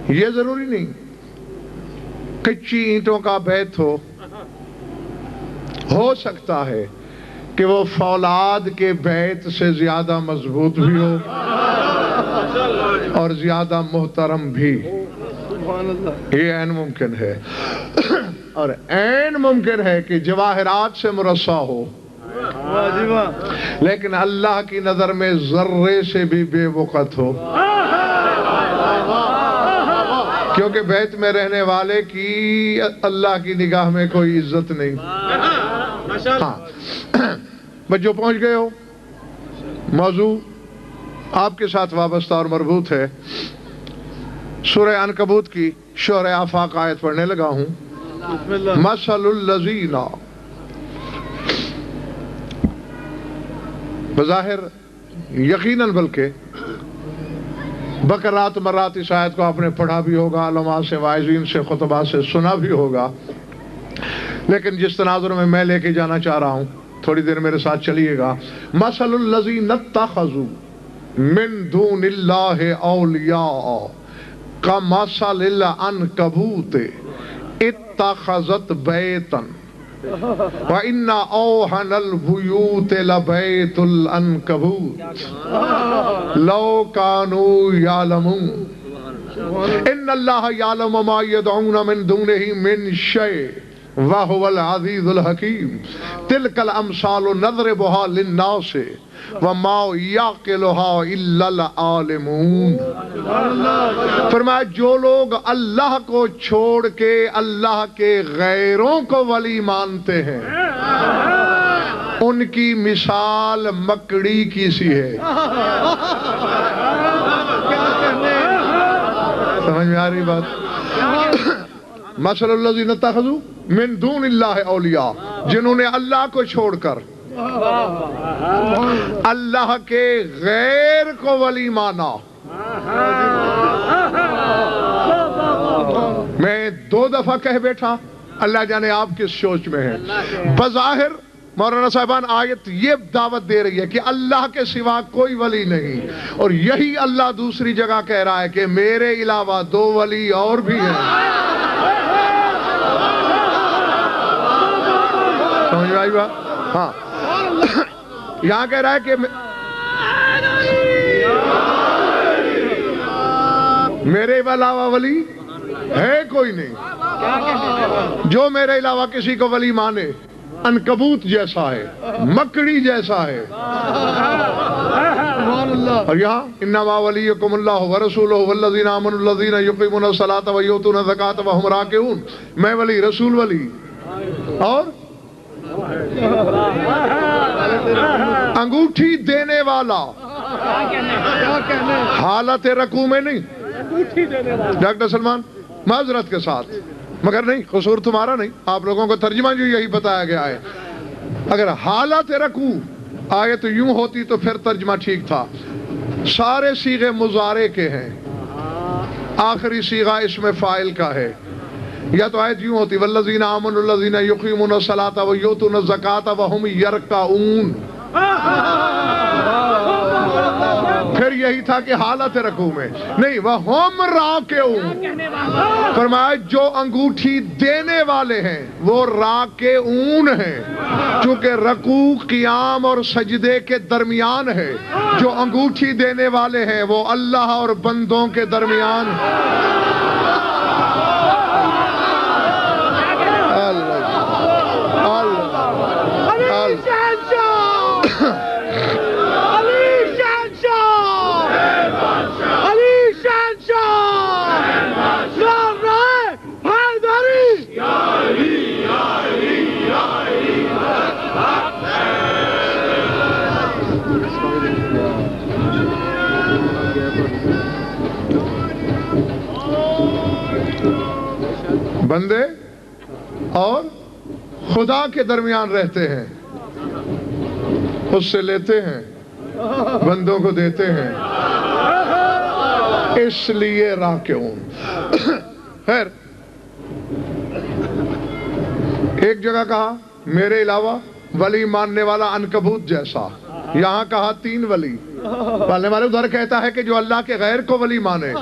یہ ضروری نہیں کچی اینٹوں کا بیت ہو سکتا ہے کہ وہ فولاد کے بیت سے زیادہ مضبوط بھی ہو اور زیادہ محترم بھی. یہ عین ممکن ہے. اور عین ممکن ہے کہ جواہرات سے مرصع ہو لیکن اللہ کی نظر میں ذرے سے بھی بے وقت ہو، کیونکہ بیت میں رہنے والے کی اللہ کی نگاہ میں کوئی عزت نہیں. بچوں پہنچ گئے ہو. موضوع آپ کے ساتھ وابستہ اور مربوط ہے. سورہ عنکبوت کی شورِ آفاق آیت پڑھنے لگا ہوں. مثل الذین، بظاہر یقیناً بلکہ بکرات مرات اس آیت کو آپ نے پڑھا بھی ہوگا، علماء سے، واعظین سے، خطباء سے سنا بھی ہوگا، لیکن جس تناظر میں لے کے جانا چاہ رہا ہوں تھوڑی دیر میرے ساتھ چلیے گا. مثل الذین اتخذوا من دون اللہ اولیاء کمثل العنکبوت اتخذت بیتا وَإِنَّ أَوْحَنَ الْبُيُوتِ لَبَيْتُ الْأَنْكَبُوتِ لَوْ كَانُوا يَعْلَمُونَ إِنَّ اللَّهَ يَعْلَمُ مَا يَدْعُونَ مِن دُونِهِ مِن شَيْءٍ وَهُوَ الْعَزِيزُ الْحَكِيمُ تِلْكَ الْأَمْثَالُ نَضْرِبُهَا لِلنَّاسِ وَمَا يَعْقِلُهَا إِلَّا الْعَالِمُونَ. فرمایا جو لوگ اللہ کو چھوڑ کے اللہ کے غیروں کو ولی مانتے ہیں ان کی مثال مکڑی کی سی ہے. سمجھ میں آ رہی بات؟ مثل الذین اتخذوا من دون اللہ اولیاء، جنہوں نے اللہ کو چھوڑ کر اللہ کے غیر کو ولی مانا. میں 2 دفعہ کہہ بیٹھا، اللہ جانے آپ کس سوچ میں ہیں. بظاہر مولانا صاحبان آیت یہ دعوت دے رہی ہے کہ اللہ کے سوا کوئی ولی نہیں، اور یہی اللہ دوسری جگہ کہہ رہا ہے کہ میرے علاوہ 2 ولی اور بھی ہیں. سمجھ میں آئی بات؟ ہاں. یہاں کہہ رہا ہے کہ میرے علاوہ ولی ہے کوئی نہیں. جو میرے علاوہ کسی کو ولی مانے عنکبوت جیسا ہے، مکڑی جیسا ہے. اور یہاں انما ولیکم اللہ ورسولہ والذین آمنوا الذین یقیمون الصلاۃ ویؤتون الزکاۃ وہم راکعون. میں ولی، رسول ولی، اور انگوٹھی دینے والا. حالت رکوع میں نہیں. ڈاکٹر سلمان معذرت کے ساتھ، مگر نہیں، قصور تمہارا نہیں، آپ لوگوں کو ترجمہ جو یہی بتایا گیا ہے. اگر حالت رکوع آیت یوں ہوتی تو پھر ترجمہ ٹھیک تھا. سارے صیغے مضارع کے ہیں، آخری صیغہ اسم فاعل کا ہے. یا تو آیت یوں ہوتی والذین آمنوا الذین یقیمون الصلاۃ ویؤتون الزکاۃ وہم یرکعون. پھر یہی تھا کہ حالت رکوع میں نہیں، وہم راکعون. فرمایا جو انگوٹھی دینے والے ہیں وہ راکعون ہیں، چونکہ رکوع قیام اور سجدے کے درمیان ہے. جو انگوٹھی دینے والے ہیں وہ اللہ اور بندوں کے درمیان. بندے اور خدا کے درمیان رہتے ہیں، اس سے لیتے ہیں، بندوں کو دیتے ہیں، اس لیے راکعون. خیر، ایک جگہ کہا میرے علاوہ ولی ماننے والا عنکبوت جیسا، یہاں کہا 3 ولی. پالنے والے ادھر کہتا ہے کہ جو اللہ کے غیر کو ولی مانے،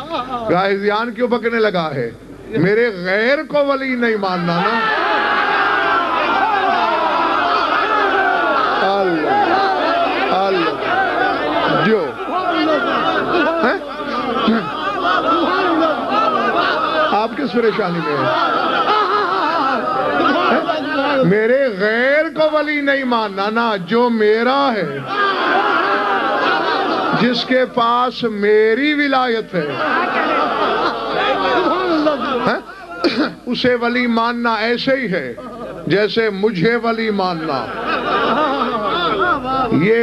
غازیان کیوں بکنے لگا ہے؟ میرے غیر کو ولی نہیں ماننا نا۔ اللہ اللہ جو آپ کس پریشانی میں ہیں؟ میرے غیر کو ولی نہیں ماننا نا، جو میرا ہے، جس کے پاس میری ولایت ہے، اسے ولی ماننا ایسے ہی ہے جیسے مجھے ولی ماننا۔ یہ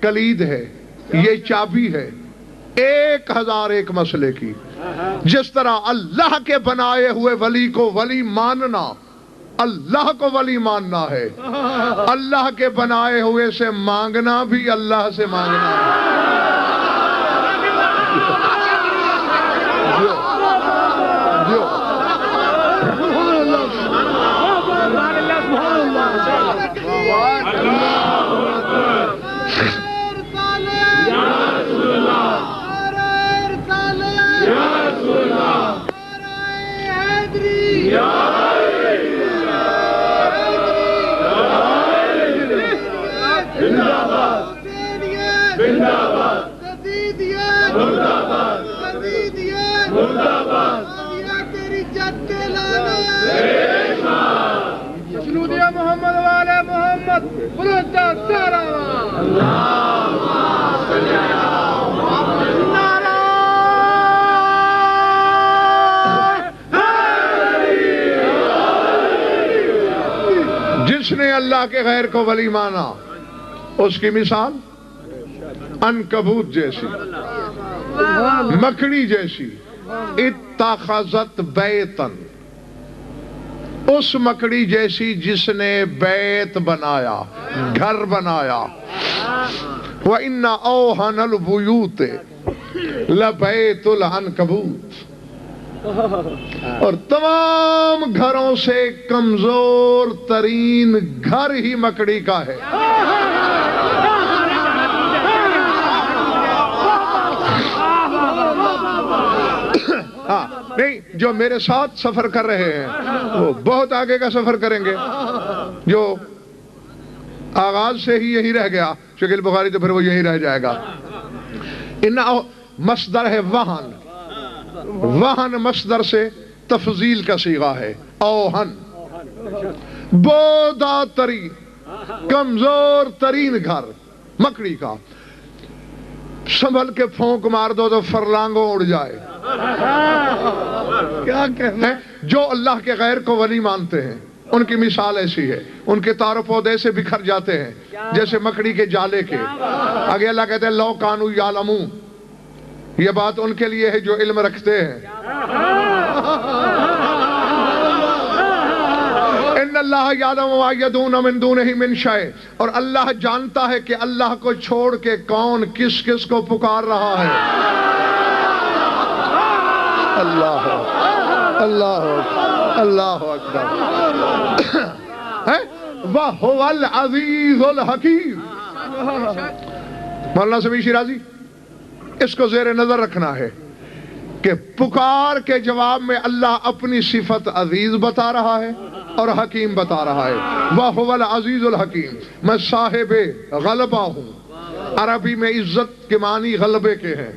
کلید ہے، یہ چابی ہے 1001 مسئلے کی۔ جس طرح اللہ کے بنائے ہوئے ولی کو ولی ماننا اللہ کو ولی ماننا ہے، اللہ کے بنائے ہوئے سے مانگنا بھی اللہ سے مانگنا ہے۔ جس نے اللہ کے غیر کو ولی مانا اس کی مثال عنکبوت جیسی، مکڑی جیسی، اتخذت بیتن، اس مکڑی جیسی جس نے بیت بنایا، گھر بنایا۔ وَإِنَّ أَوْهَنَ الْبُيُوتِ لَبَيْتُ الْعَنْكَبُوتِ، اور تمام گھروں سے کمزور ترین گھر ہی مکڑی کا ہے۔ ہاں نہیں، جو میرے ساتھ سفر کر رہے ہیں وہ بہت آگے کا سفر کریں گے۔ جو آغاز سے ہی یہی رہ گیا شکیل بخاری تو پھر وہ یہی رہ جائے گا۔ مصدر ہے وہن، وہن مصدر سے تفضیل کا صیغہ ہے۔ اوہن بودا ترین، کمزور ترین گھر مکڑی کا، سنبھل کے پھونک مار دو تو فرلانگوں اڑ جائے۔ کیا کہنا ہے؟ جو اللہ کے غیر کو ولی مانتے ہیں ان کی مثال ایسی ہے، ان کے تار و پودے سے بکھر جاتے ہیں جیسے مکڑی کے جالے کے۔ آگے اللہ کہتے ہیں لو کانوا یعلمون، یہ بات ان کے لیے ہے جو علم رکھتے ہیں۔ ان اللہ یعلم ما یدعون من دونہ من شیء، اور اللہ جانتا ہے کہ اللہ کو چھوڑ کے کون کس کس کو پکار رہا ہے۔ اللہ اللہ اللہ اکبر۔ وَهُوَ الْعَزِيزُ الْحَكِيمُ۔ مولانا سمیع شیرازی، اس کو زیر نظر رکھنا ہے کہ پکار کے جواب میں اللہ اپنی صفت عزیز بتا رہا ہے اور حکیم بتا رہا ہے۔ وَهُوَ الْعَزِيزُ الْحَكِيمُ، میں صاحب غلبہ ہوں۔ عربی میں عزت کے معنی غلبے کے ہیں،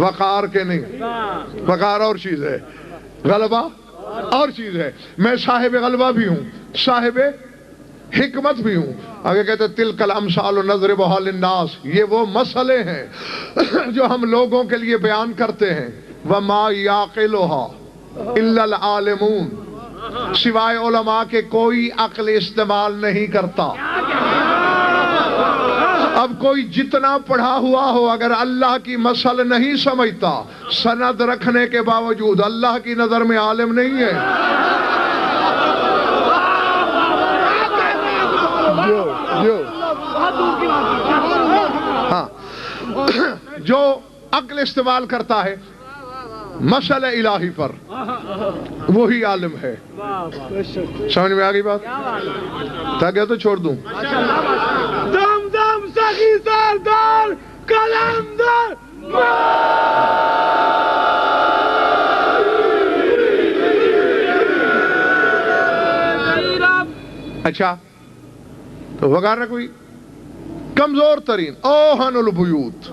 وقار کے نہیں۔ وقار اور چیز ہے، غلبہ اور چیز ہے۔ میں صاحب غلبہ بھی ہوں، صاحب حکمت بھی ہوں۔ آگے کہتے ہیں تِلْكَ الْأَمْثَالُ نَضْرِبُهَا لِلنَّاسِ، یہ وہ مسئلے ہیں جو ہم لوگوں کے لیے بیان کرتے ہیں۔ وَمَا يَعْقِلُهَا إِلَّا الْعَالِمُونَ، سوائے علماء کے کوئی عقل استعمال نہیں کرتا۔ اب کوئی جتنا پڑھا ہوا ہو اگر اللہ کی مسئلہ نہیں سمجھتا، سند رکھنے کے باوجود اللہ کی نظر میں عالم نہیں ہے۔ ہاں، جو عقل استعمال کرتا ہے مسئلہ الہی پر وہی عالم ہے۔ سمجھ میں آگئی بات؟ تھا گیا تو چھوڑ دوں۔ دم دم سخی سردار قلندر اچھا تو وغیرہ کوئی کمزور ترین اوہن البیوت،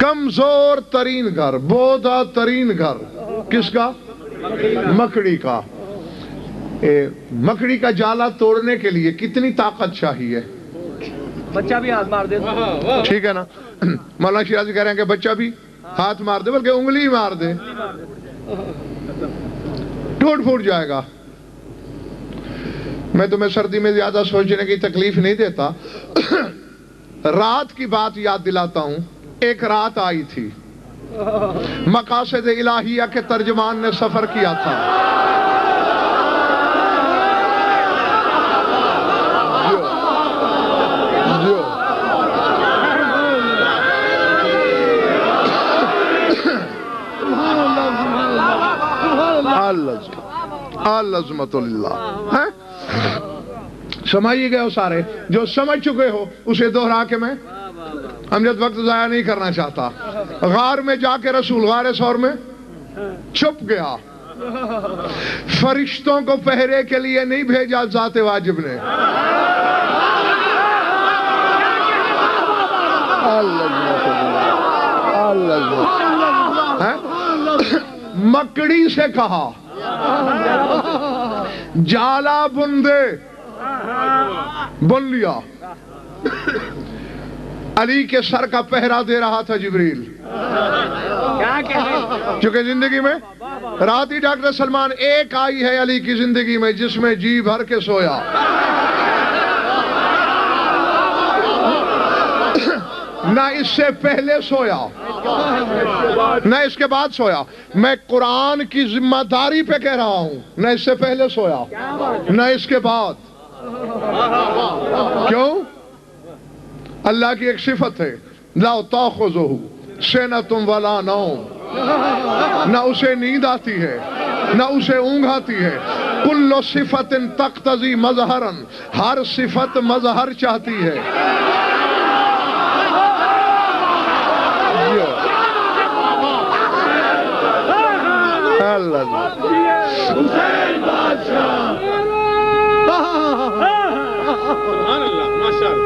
کمزور ترین گھر، بودا ترین گھر کس کا؟ مکڑی کا۔ مکڑی کا جالا توڑنے کے لیے کتنی طاقت چاہیے؟ بچہ بھی ہاتھ مار دے، ٹھیک ہے نا؟ مولانا شیرازی کہہ رہے ہیں کہ بچہ بھی ہاتھ مار دے، بلکہ انگلی مار دے، ٹوٹ پھوٹ جائے گا۔ میں تمہیں سردی میں زیادہ سوچنے کی تکلیف نہیں دیتا، رات کی بات یاد دلاتا ہوں۔ ایک رات آئی تھی، مقاصد الہیہ کے ترجمان نے سفر کیا تھا، عظمت اللہ۔ سمجھ گئے ہو سارے؟ جو سمجھ چکے ہو اسے دوہرا کے میں امجد وقت ضائع نہیں کرنا چاہتا۔ غار میں جا کے رسول غار ثور میں چھپ گیا، فرشتوں کو پہرے کے لیے نہیں بھیجا ذات واجب نے۔ مکڑی سے کہا جالا بن دے، بن لیا۔ علی کے سر کا پہرا دے رہا تھا جبریل، چونکہ زندگی میں رات ہی ڈاکٹر سلمان ایک آئی ہے علی کی زندگی میں جس میں جی بھر کے سویا، نہ اس سے پہلے سویا نہ اس کے بعد سویا۔ میں قرآن کی ذمہ داری پہ کہہ رہا ہوں، نہ اس سے پہلے سویا نہ اس کے بعد۔ کیوں؟ اللہ کی ایک صفت ہے، لا تاخذہ سنۃ ولا نوم، نہ اسے نیند آتی ہے نہ اسے اونگ آتی ہے۔ کل صفت تقتضی مظہرا، ہر صفت مظہر چاہتی ہے۔ حسین بادشاہ سبحان اللہ، ماشاءاللہ۔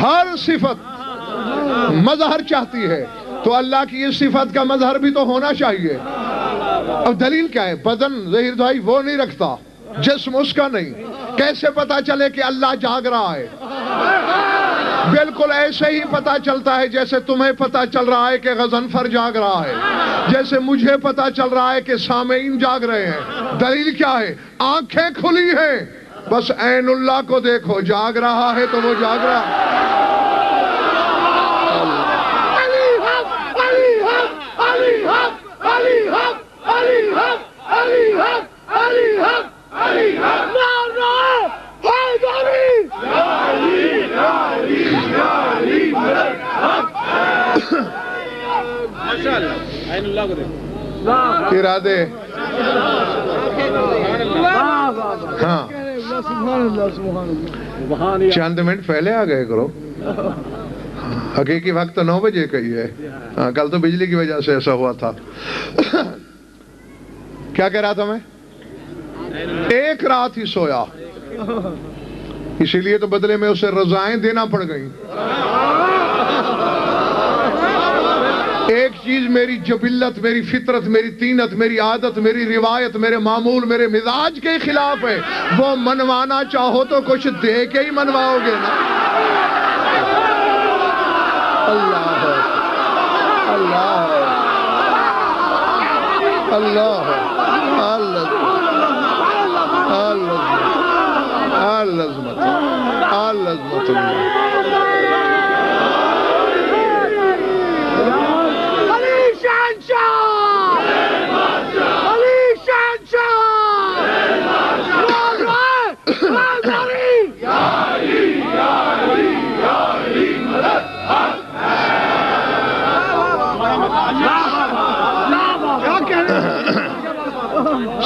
ہر صفت مظہر چاہتی ہے، تو اللہ کی اس صفت کا مظہر بھی تو ہونا چاہیے۔ اب دلیل کیا ہے؟ بدن ظہیر بھائی وہ نہیں رکھتا، جسم اس کا نہیں، کیسے پتا چلے کہ اللہ جاگ رہا ہے؟ بالکل ایسے ہی پتا چلتا ہے جیسے تمہیں پتا چل رہا ہے کہ غضنفر جاگ رہا ہے، جیسے مجھے پتا چل رہا ہے کہ سامعین جاگ رہے ہیں۔ دلیل کیا ہے؟ آنکھیں کھلی ہیں، بس عین اللہ کو دیکھو، جاگ رہا ہے تو وہ جاگ رہا ہے۔ علی حق، علی حق، علی حق، علی حق، علی حق، علی حق، علی حق، علی حق، نعرہ حیدری، یا علی، یا علی، یا علی حق۔ ماشاءاللہ، عین اللہ کو دیکھو، ارادے ہاں چند منٹ پہلے آ گئے کرو، حقیقی وقت 9 بجے کا ہی ہے۔ ہاں کل تو بجلی کی وجہ سے ایسا ہوا تھا۔ کیا کہہ رہا تھا میں؟ ایک رات ہی سویا، اسی لیے تو بدلے میں اسے رضائیں دینا پڑ گئیں۔ ایک چیز میری جبلت، میری فطرت، میری طینت، میری عادت، میری روایت، میرے معمول، میرے مزاج کے خلاف ہے، وہ منوانا چاہو تو کچھ دے کے ہی منواؤ گے نا۔ اللہ ہے، اللہ ہے، اللہ ہے، العظمت، العظمت اللہ۔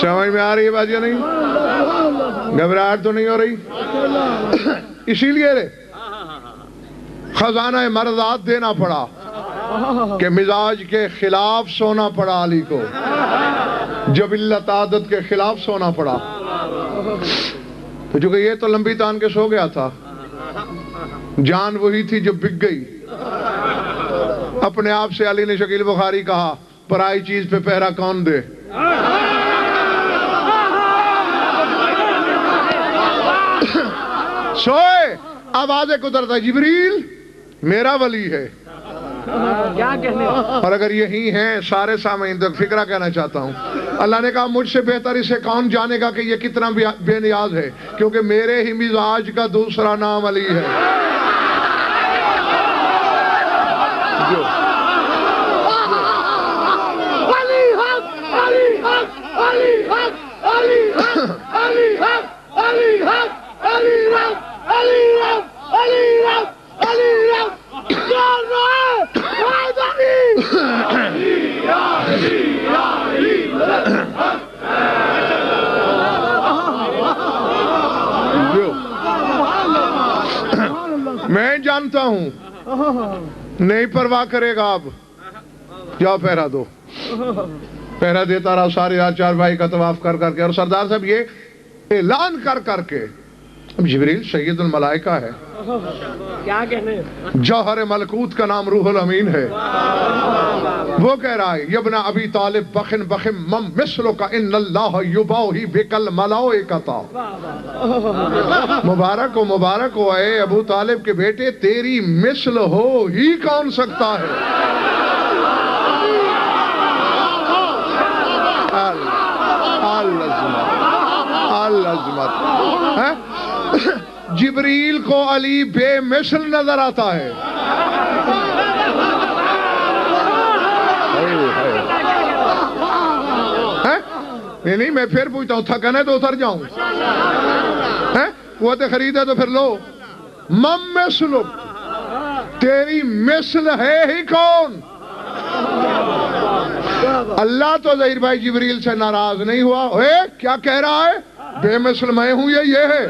سمجھ میں آ رہی ہے بات یا نہیں؟ گھبراہٹ تو نہیں ہو رہی؟ اسی لیے خزانہ مرضات دینا پڑا کہ مزاج کے خلاف سونا پڑا علی کو، جبلت عادت کے خلاف سونا پڑا، تو چونکہ یہ تو لمبی تان کے سو گیا تھا، جان وہی تھی جو بک گئی۔ اپنے آپ سے علی نے شکیل بخاری کہا، پرائی چیز پہ پہرا کون دے؟ سوئے آوازیں قدرت ہے، جبریل میرا ولی ہے۔ کیا کہنے؟ اور اگر یہی ہیں سارے سامعین، تو فکرہ کہنا چاہتا ہوں، اللہ نے کہا مجھ سے بہتر اسے کون جانے گا کہ یہ کتنا بے نیاز ہے، کیونکہ میرے ہی مزاج کا دوسرا نام علی ہے۔ جو علی حق، علی حق، علی حق، علی حق، علی حق، علی حق، علی حق، علی حق، علی حق، علی حق، جان رہا ہے حیدری۔ علی یا علی یا علی میں جانتا ہوں نہیں پرواہ کرے گا، اب جاؤ پہرا دو۔ پہرا دیتا رہا سارے رات چار بھائی کا طواف کر کر کے، اور سردار صاحب یہ اعلان کر کر کے، اب جبریل سید الملائکہ ہے، کیا کہنے؟ جوہر ملکوت کا نام روح الامین ہے، وہ کہہ رہا ہے یبن ابی طالب بخن بخم مم مثلو کا ان اللہ یباہی بکل ملائکتا۔ مبارک ہو اے ابو طالب کے بیٹے، تیری مثل ہو ہی کون سکتا ہے؟ العظمت۔ جبریل کو علی بے مثل نظر آتا ہے۔ نہیں میں پھر پوچھتا ہوں، تھکنے تو اتر جاؤں، قوت خرید ہے تو پھر لو۔ مم مثلک، تیری مثل ہے ہی کون؟ اللہ تو ظہیر بھائی جبریل سے ناراض نہیں ہوا، کیا کہہ رہا ہے؟ بے مثل میں ہوں یہ ہے۔